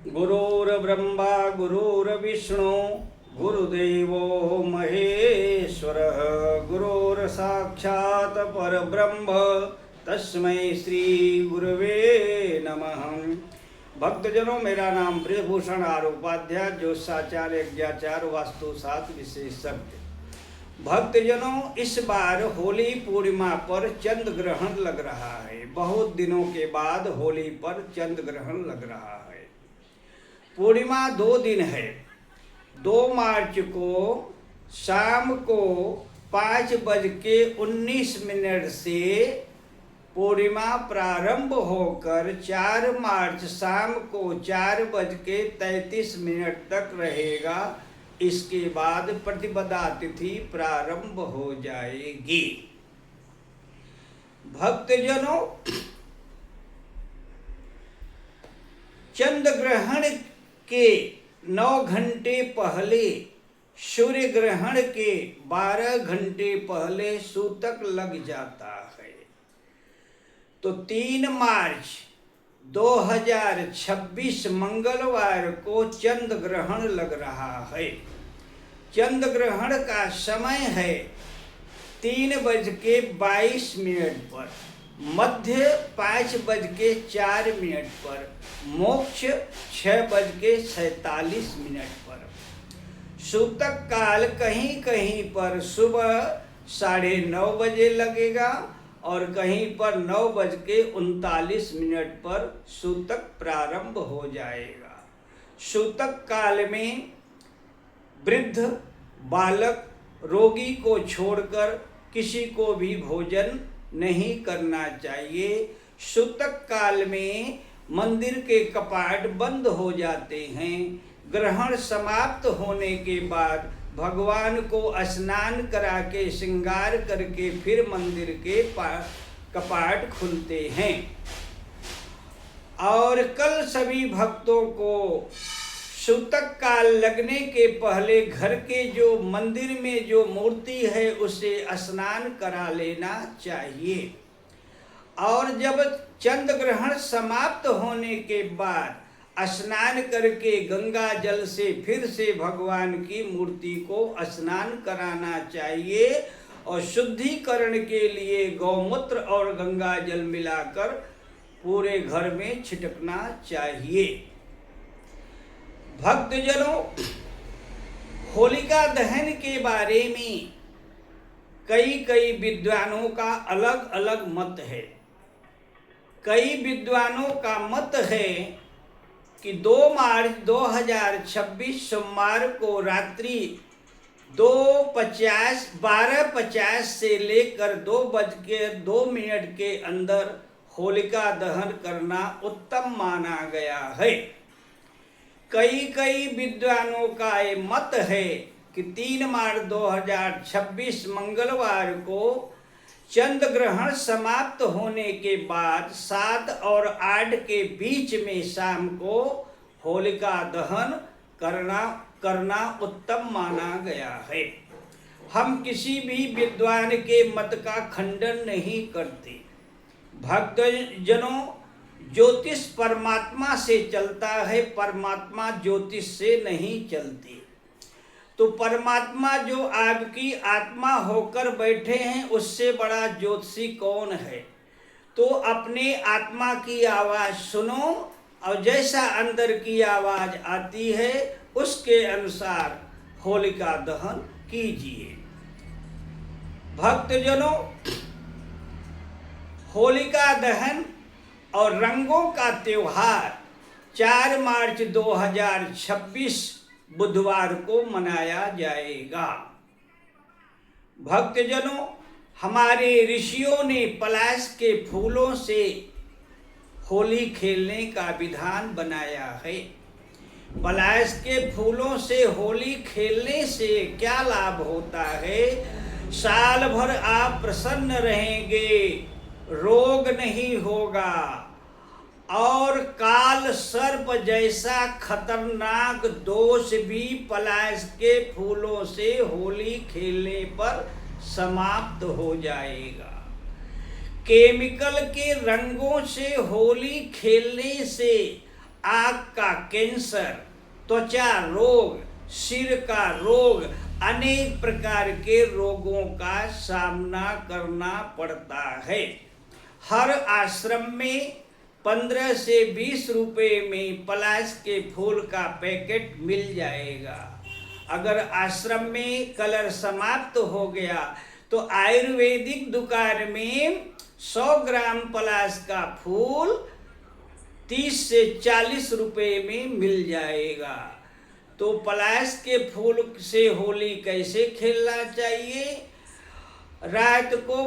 गुरुर्ब्रह्मा गुरुर्विष्णु गुरुदेवो महेश्वरः गुरुर्साक्षात् परब्रह्म तस्मै श्री गुरुवे नमः। भक्तजनों, मेरा नाम ब्रजभूषण आर उपाध्याय, ज्योतिषाचार्य, यज्ञाचार्य, वास्तुशास्त्र विशेषज्ञ। भक्तजनों, इस बार होली पूर्णिमा पर चंद्र ग्रहण लग रहा है। बहुत दिनों के बाद होली पर चंद्र ग्रहण लग रहा है। पूर्णिमा 2 दिन है। 2 मार्च को शाम को 5:19 से पूर्णिमा प्रारंभ होकर 4 मार्च शाम को 4:33 तक रहेगा। इसके बाद प्रतिपदा तिथि प्रारंभ हो जाएगी। भक्तजनों, चंद्र ग्रहण के 9 घंटे पहले, सूर्य ग्रहण के 12 घंटे पहले सूतक लग जाता है। तो 3 मार्च 2026 मंगलवार को चंद्र ग्रहण लग रहा है। चंद्र ग्रहण का समय है 3:22 पर, मध्य 5:04 पर, मोक्ष 6:47 पर। सूतक काल कहीं कहीं पर सुबह 9:30 बजे लगेगा और कहीं पर 9:39 पर सूतक प्रारंभ हो जाएगा। सूतक काल में वृद्ध, बालक, रोगी को छोड़कर किसी को भी भोजन नहीं करना चाहिए। सूतक काल में मंदिर के कपाट बंद हो जाते हैं। ग्रहण समाप्त होने के बाद भगवान को स्नान करा के श्रृंगार करके फिर मंदिर के कपाट खुलते हैं। और कल सभी भक्तों को सूतक काल लगने के पहले घर के जो मंदिर में जो मूर्ति है उसे स्नान करा लेना चाहिए। और जब चंद्र ग्रहण समाप्त होने के बाद स्नान करके गंगा जल से फिर से भगवान की मूर्ति को स्नान कराना चाहिए। और शुद्धिकरण के लिए गौमूत्र और गंगा जल मिलाकर पूरे घर में छिड़कना चाहिए। भक्तजनों, होलिका दहन के बारे में कई विद्वानों का अलग अलग मत है। कई विद्वानों का मत है कि 2 मार्च 2026 सोमवार को रात्रि 12:50 से लेकर 2:02 के अंदर होलिका दहन करना उत्तम माना गया है। कई विद्वानों का ये मत है कि 3 मार्च 2026 मंगलवार को चंद्र ग्रहण समाप्त होने के बाद 7 और 8 के बीच में शाम को होलिका दहन करना उत्तम माना गया है। हम किसी भी विद्वान के मत का खंडन नहीं करते। भक्तजनों, ज्योतिष परमात्मा से चलता है, परमात्मा ज्योतिष से नहीं चलती। तो परमात्मा जो आपकी आत्मा होकर बैठे हैं, उससे बड़ा ज्योतिषी कौन है? तो अपने आत्मा की आवाज़ सुनो और जैसा अंदर की आवाज़ आती है उसके अनुसार होलिका दहन कीजिए। भक्तजनों, होलिका दहन और रंगों का त्योहार 4 मार्च 2026 बुधवार को मनाया जाएगा। भक्तजनों, हमारे ऋषियों ने पलाश के फूलों से होली खेलने का विधान बनाया है। पलाश के फूलों से होली खेलने से क्या लाभ होता है? साल भर आप प्रसन्न रहेंगे, रोग नहीं होगा और काल सर्प जैसा खतरनाक दोष भी पलाश के फूलों से होली खेलने पर समाप्त हो जाएगा। केमिकल के रंगों से होली खेलने से आँख का कैंसर, त्वचा रोग, सिर का रोग, अनेक प्रकार के रोगों का सामना करना पड़ता है। हर आश्रम में 15 से 20 रुपए में पलाश के फूल का पैकेट मिल जाएगा। अगर आश्रम में कलर समाप्त हो गया तो आयुर्वेदिक दुकान में 100 ग्राम पलाश का फूल 30 से 40 रुपए में मिल जाएगा। तो पलाश के फूल से होली कैसे खेलना चाहिए? रात को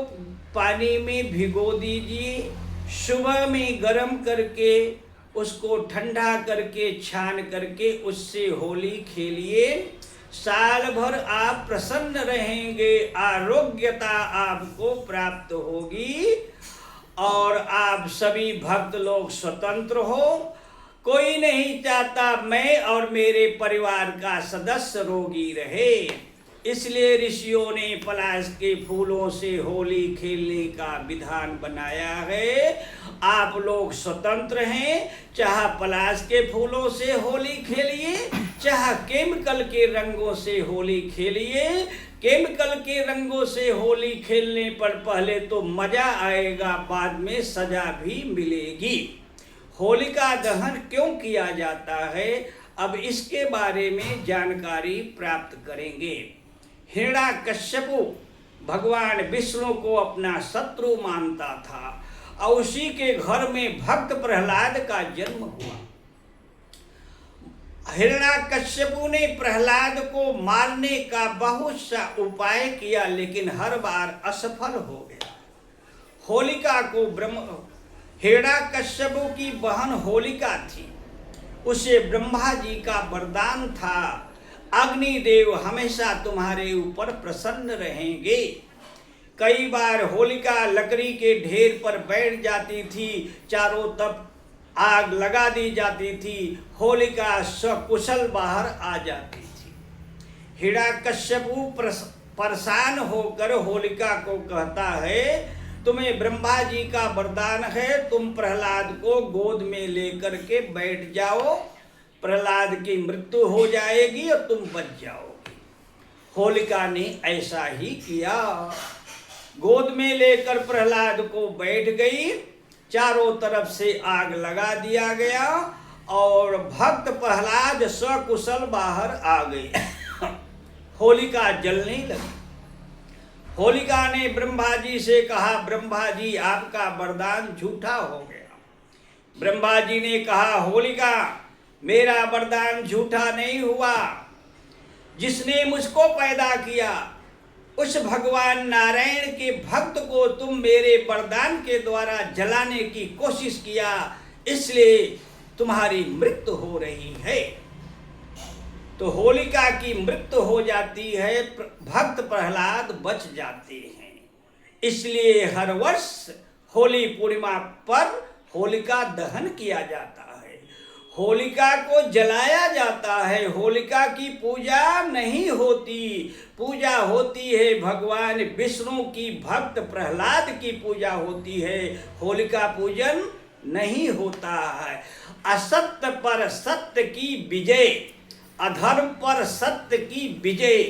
पानी में भिगो दीजिए, सुबह में गर्म करके उसको ठंडा करके छान करके उससे होली खेलिए। साल भर आप प्रसन्न रहेंगे, आरोग्यता आपको प्राप्त होगी और आप सभी भक्त लोग स्वतंत्र हो। कोई नहीं चाहता मैं और मेरे परिवार का सदस्य रोगी रहे, इसलिए ऋषियों ने पलाश के फूलों से होली खेलने का विधान बनाया है। आप लोग स्वतंत्र हैं, चाहे पलाश के फूलों से होली खेलिए, चाहे केमिकल के रंगों से होली खेलिए। केमिकल के रंगों से होली खेलने पर पहले तो मजा आएगा, बाद में सजा भी मिलेगी। होलिका दहन क्यों किया जाता है, अब इसके बारे में जानकारी प्राप्त करेंगे। हिरण्याकश्यपु भगवान विष्णु को अपना शत्रु मानता था और उसी के घर में भक्त प्रहलाद का जन्म हुआ। हिरण्याकश्यपु ने प्रहलाद को मारने का बहुत सा उपाय किया, लेकिन हर बार असफल हो गया। होलिका को हिरण्याकश्यपु की बहन होलिका थी, उसे ब्रह्मा जी का वरदान था, अग्निदेव हमेशा तुम्हारे ऊपर प्रसन्न रहेंगे। कई बार होलिका लकड़ी के ढेर पर बैठ जाती थी, चारों तरफ आग लगा दी जाती थी, होलिका सकुशल बाहर आ जाती थी। हिरण्याकश्यपु परेशान होकर होलिका को कहता है, तुम्हें ब्रह्मा जी का वरदान है, तुम प्रहलाद को गोद में लेकर के बैठ जाओ, प्रहलाद की मृत्यु हो जाएगी और तुम बच जाओगे। होलिका ने ऐसा ही किया, गोद में लेकर प्रहलाद को बैठ गई, चारों तरफ से आग लगा दिया गया और भक्त प्रहलाद सकुशल बाहर आ गए। होलिका जलने लगी। होलिका ने ब्रह्मा जी से कहा, ब्रह्मा जी आपका वरदान झूठा हो गया। ब्रह्मा जी ने कहा, होलिका मेरा वरदान झूठा नहीं हुआ, जिसने मुझको पैदा किया उस भगवान नारायण के भक्त को तुम मेरे वरदान के द्वारा जलाने की कोशिश किया, इसलिए तुम्हारी मृत्यु हो रही है। तो होलिका की मृत्यु हो जाती है, भक्त प्रहलाद बच जाते हैं। इसलिए हर वर्ष होली पूर्णिमा पर होलिका दहन किया जाता है, होलिका को जलाया जाता है। होलिका की पूजा नहीं होती, पूजा होती है भगवान विष्णु की, भक्त प्रहलाद की पूजा होती है, होलिका पूजन नहीं होता है। असत्य पर सत्य की विजय, अधर्म पर सत्य की विजय,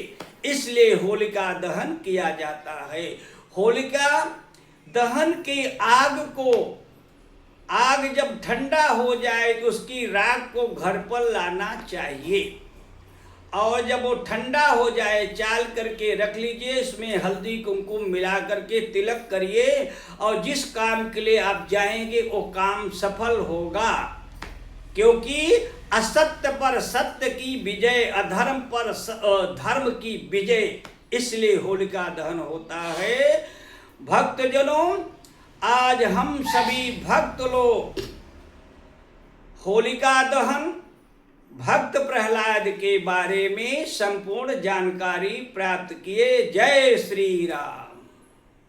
इसलिए होलिका दहन किया जाता है। होलिका दहन के आग जब ठंडा हो जाए तो उसकी राख को घर पर लाना चाहिए और जब वो ठंडा हो जाए चाल करके रख लीजिए, इसमें हल्दी कुमकुम मिला करके तिलक करिए और जिस काम के लिए आप जाएंगे वो काम सफल होगा। क्योंकि असत्य पर सत्य की विजय, अधर्म पर धर्म की विजय, इसलिए होलिका दहन होता है। भक्तजनों, आज हम सभी भक्त लोग होलिका दहन, भक्त प्रहलाद के बारे में संपूर्ण जानकारी प्राप्त किए। जय श्री राम।